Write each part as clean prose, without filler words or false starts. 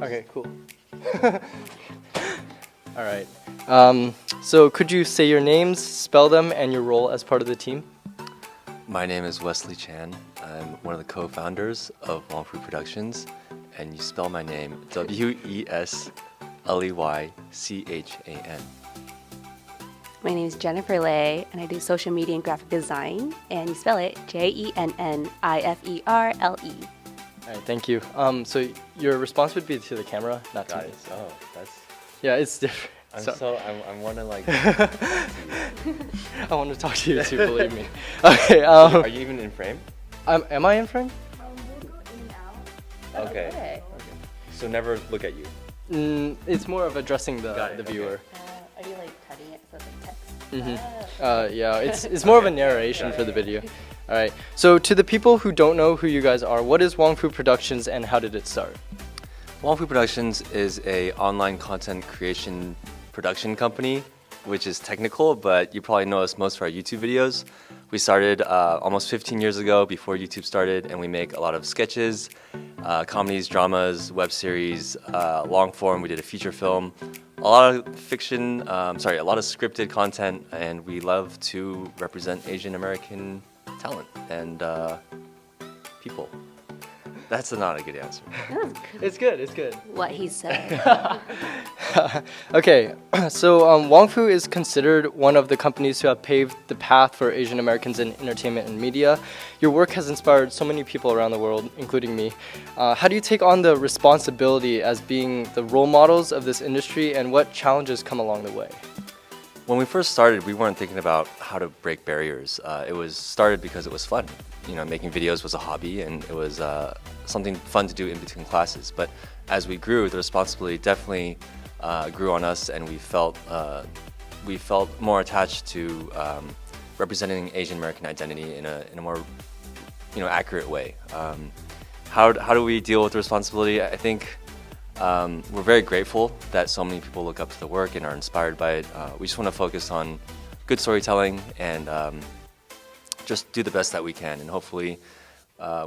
Okay, cool. All right. So could you say your names, spell them, and your role as part of the team? My name is Wesley Chan. I'm one of the co-founders of Wong Fu Productions, and you spell my name Wesleychan. My name is Jennifer Lei, and I do social media and graphic design, and you spell it Jenniferle. All right, thank you. So your response would be to the camera, not to me. Oh, that's. Yeah, it's different. I'm wanna like. I want to talk to you too, believe me. Okay. Are you even in frame? Am I in frame? We'll go in and out. Okay. So never look at you. It's more of addressing the viewer. Are you like cutting it so it's like text? Yeah, it's more of a narration for the video. All right. So to the people who don't know who you guys are, what is Wong Fu Productions and how did it start? Wong Fu Productions is a online content creation production company, which is technical, but you probably know us most for our YouTube videos. We started almost 15 years ago before YouTube started, and we make a lot of sketches, comedies, dramas, web series, long form. We did a feature film, a lot of fiction, a lot of scripted content, and we love to represent Asian American talent and people. That's not a good answer. It's good. It's good. What he said. Okay, so Wong Fu is considered one of the companies who have paved the path for Asian Americans in entertainment and media. Your work has inspired so many people around the world, including me. How do you take on the responsibility as being the role models of this industry, and what challenges come along the way? When we first started, we weren't thinking about how to break barriers. It was started because it was fun. You know, making videos was a hobby, and it was something fun to do in between classes. But as we grew, the responsibility definitely grew on us, and we felt more attached to representing Asian American identity in a more accurate way. How do we deal with the responsibility? I think we're very grateful that so many people look up to the work and are inspired by it. We just want to focus on good storytelling and just do the best that we can. And hopefully,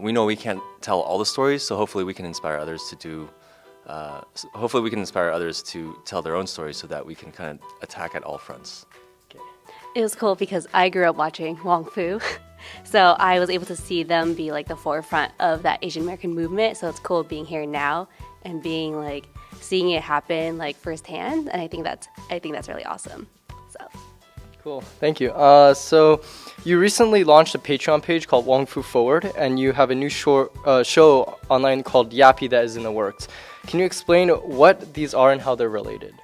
we know we can't tell all the stories, so hopefully we can inspire others to do. Hopefully we can inspire others to tell their own stories so that we can kind of attack at all fronts. Okay. It was cool because I grew up watching Wong Fu. So I was able to see them be like the forefront of that Asian American movement. So it's cool being here now and being like seeing it happen like firsthand. And I think that's really awesome. So cool, thank you. So you recently launched a Patreon page called Wong Fu Forward, and you have a new show online called Yappy that is in the works. Can you explain what these are and how they're related?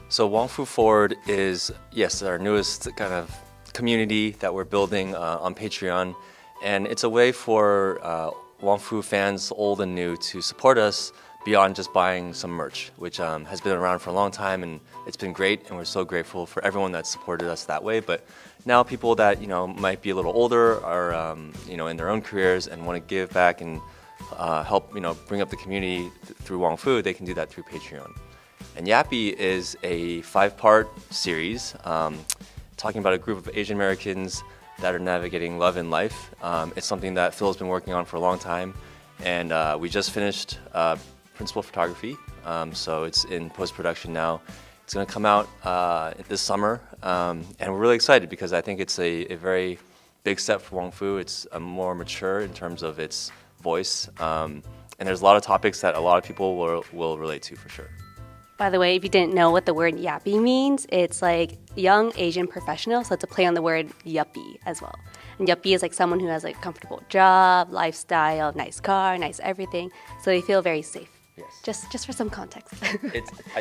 So Wong Fu Forward is, yes, our newest kind of community that we're building on Patreon, and it's a way for Wong Fu fans, old and new, to support us beyond just buying some merch, which has been around for a long time, and it's been great, and we're so grateful for everyone that supported us that way. But now people that might be a little older are in their own careers and want to give back and help bring up the community through Wong Fu, they can do that through Patreon. And Yappy is a 5-part series talking about a group of Asian Americans that are navigating love in life. It's something that Phil's been working on for a long time, and we just finished principal photography, so it's in post-production now. It's going to come out this summer, and we're really excited because I think it's a very big step for Wong Fu. It's more mature in terms of its voice, and there's a lot of topics that a lot of people will relate to for sure. by the way, if you didn't know what the word yappy means, it's like young Asian professional, so it's a play on the word yuppie as well. And yuppie is like someone who has like a comfortable job, lifestyle, nice car, nice everything, so they feel very safe. Yes. Just for some context.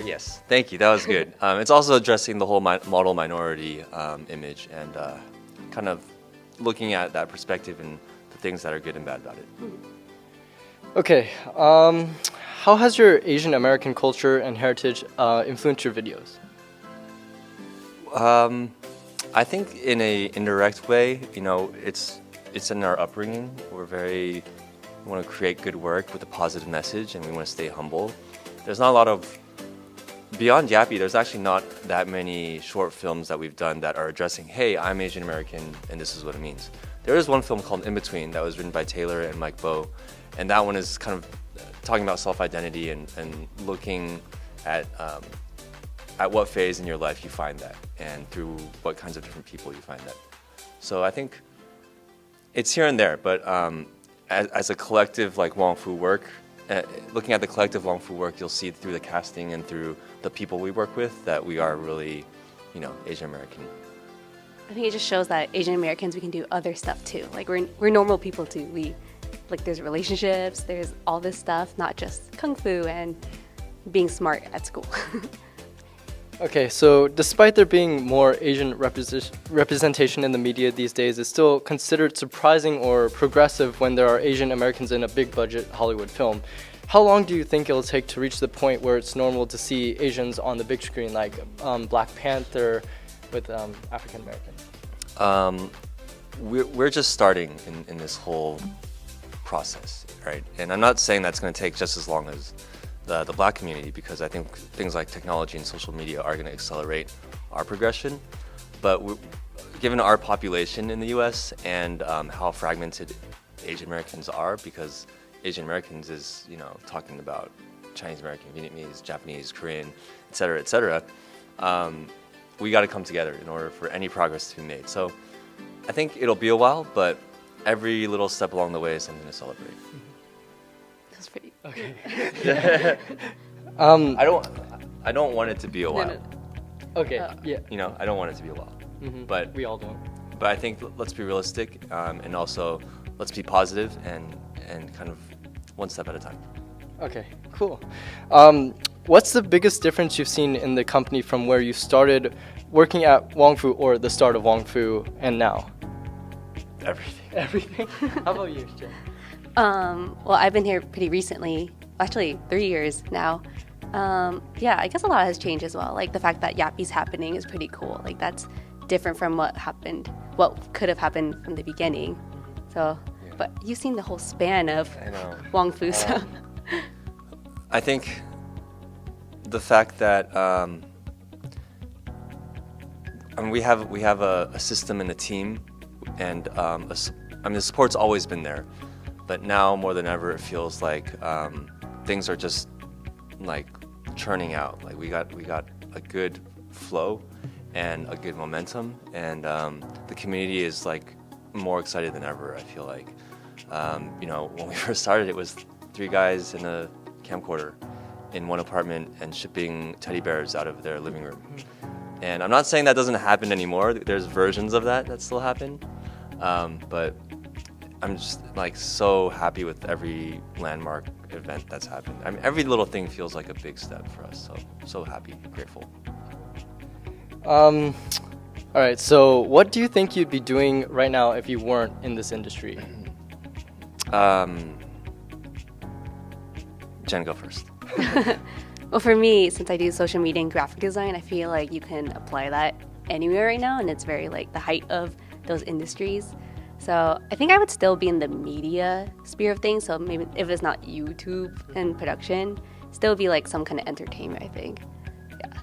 Yes, thank you. That was good. It's also addressing the whole model minority image and kind of looking at that perspective and the things that are good and bad about it. Okay, how has your Asian American culture and heritage influenced your videos? I think in a indirect way, you know, it's in our upbringing. We want to create good work with a positive message, and we want to stay humble. There's not a lot of, beyond Yappy, there's actually not that many short films that we've done that are addressing, hey, I'm Asian American and this is what it means. There is one film called In Between that was written by Taylor and Mike Bowe, and that one is kind of talking about self-identity and looking at what phase in your life you find that, and through what kinds of different people you find that. So I think it's here and there, but as a collective like Wong Fu work, looking at the collective Wong Fu work, you'll see through the casting and through the people we work with that we are really, Asian American. I think it just shows that Asian Americans, we can do other stuff too. Like we're normal people too. There's relationships, there's all this stuff, not just kung fu and being smart at school. Okay, so despite there being more Asian representation in the media these days, it's still considered surprising or progressive when there are Asian Americans in a big budget Hollywood film. How long do you think it'll take to reach the point where it's normal to see Asians on the big screen, like Black Panther with African Americans? We're just starting in this whole process, right? And I'm not saying that's going to take just as long as the Black community, because I think things like technology and social media are going to accelerate our progression. But given our population in the U.S. and how fragmented Asian Americans are, because Asian Americans is talking about Chinese American, Vietnamese, Japanese, Korean, et cetera, we got to come together in order for any progress to be made. So I think it'll be a while, but every little step along the way is something to celebrate. That's pretty. Okay. I don't want it to be a while. Okay. Yeah. I don't want it to be a while. But we all don't. But I think let's be realistic, and also let's be positive and kind of one step at a time. Okay, cool. What's the biggest difference you've seen in the company from where you started working at Wong Fu, or the start of Wong Fu, and now? Everything. Everything? How about you, Jen? Well, I've been here pretty recently, actually 3 years now. Yeah, I guess a lot has changed as well. Like the fact that Yappy's happening is pretty cool. Like that's different from what could have happened from the beginning. So, yeah. But you've seen the whole span of Wong Fu, so. I think the fact that we have a system and a team, and the support's always been there, but now more than ever it feels like things are just like churning out. Like we got a good flow and a good momentum, and the community is like more excited than ever. I feel like when we first started, it was 3 guys in a camcorder in one apartment and shipping teddy bears out of their living room. And I'm not saying that doesn't happen anymore. There's versions of that still happen, but I'm just like so happy with every landmark event that's happened. I mean, every little thing feels like a big step for us. So happy, grateful. All right. So, what do you think you'd be doing right now if you weren't in this industry? Jen, go first. Well, for me, since I do social media and graphic design, I feel like you can apply that anywhere right now, and it's very like the height of those industries. So I think I would still be in the media sphere of things. So maybe if it's not YouTube and production, still be like some kind of entertainment, I think. Yeah.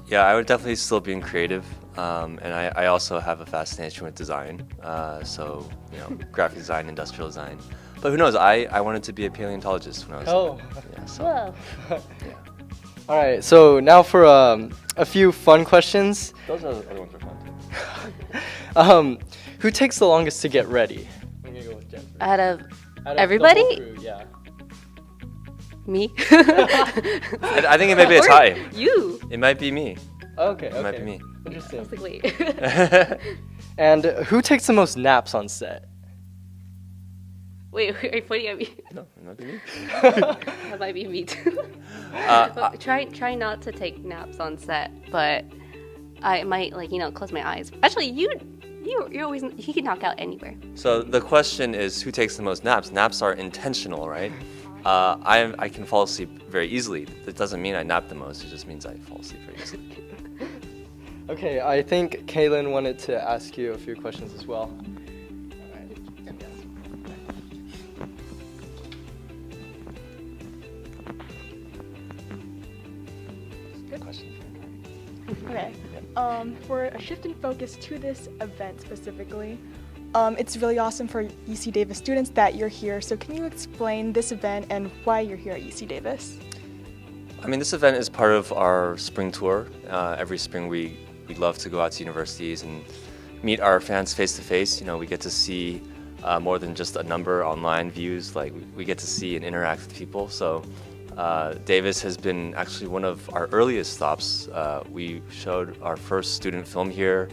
Yeah, I would definitely still be in creative. And I also have a fascination with design. So, graphic design, industrial design. But who knows? I wanted to be a paleontologist when I was Whoa. Yeah. All right. So now for a few fun questions. Those other ones are fun too. Who takes the longest to get ready? I'm gonna go with Jen. Out of everybody? The whole crew, yeah. Me? I think it may be a tie. You. It might be me. Okay. It might be me. Interesting. I was like, wait. And who takes the most naps on set? Wait, are you pointing at me? No, it might be me. That might be me too. Try not to take naps on set, but I might close my eyes. Actually, you're always, he can knock out anywhere. So the question is, who takes the most naps? Naps are intentional, right? I can fall asleep very easily. That doesn't mean I nap the most. It just means I fall asleep very easily. Okay, I think Kaylin wanted to ask you a few questions as well. Good question. Okay. For a shift in focus to this event specifically, It's really awesome for UC Davis students that you're here. So can you explain this event and why you're here at UC Davis? I mean, this event is part of our spring tour. Every spring we love to go out to universities and meet our fans face to face. You know, we get to see more than just a number online views. Like we get to see and interact with people. So Davis has been actually one of our earliest stops. We showed our first student film here.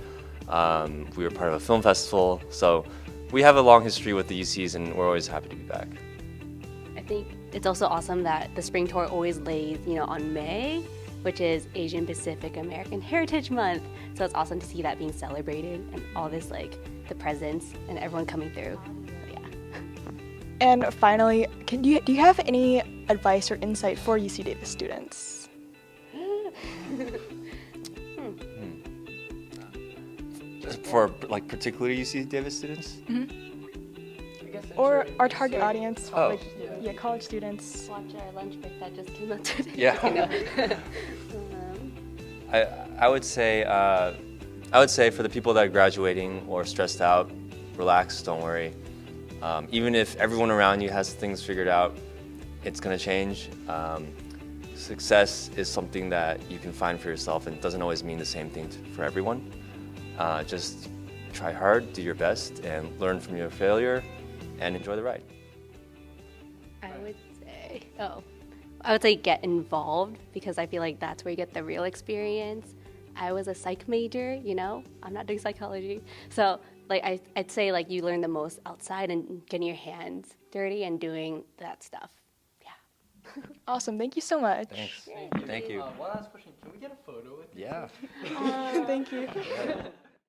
We were part of a film festival. So we have a long history with the UCs, and we're always happy to be back. I think it's also awesome that the spring tour always lays, on May, which is Asian Pacific American Heritage Month. So it's awesome to see that being celebrated and all this, the presents and everyone coming through. So, yeah. And finally, do you have any advice or insight for UC Davis students? For particularly UC Davis students? Or our target audience, college students. Watch our lunch break that just came out today. Yeah. I would say for the people that are graduating or stressed out, relax, don't worry. Even if everyone around you has things figured out, it's gonna change. Success is something that you can find for yourself, and it doesn't always mean the same thing for everyone. Just try hard, do your best, and learn from your failure, and enjoy the ride. I would say get involved, because I feel like that's where you get the real experience. I was a psych major, I'm not doing psychology. So I'd say you learn the most outside and getting your hands dirty and doing that stuff. Yeah. Awesome, thank you so much. Thanks. Thank you. One last question, can we get a photo with you? Yeah. Thank you.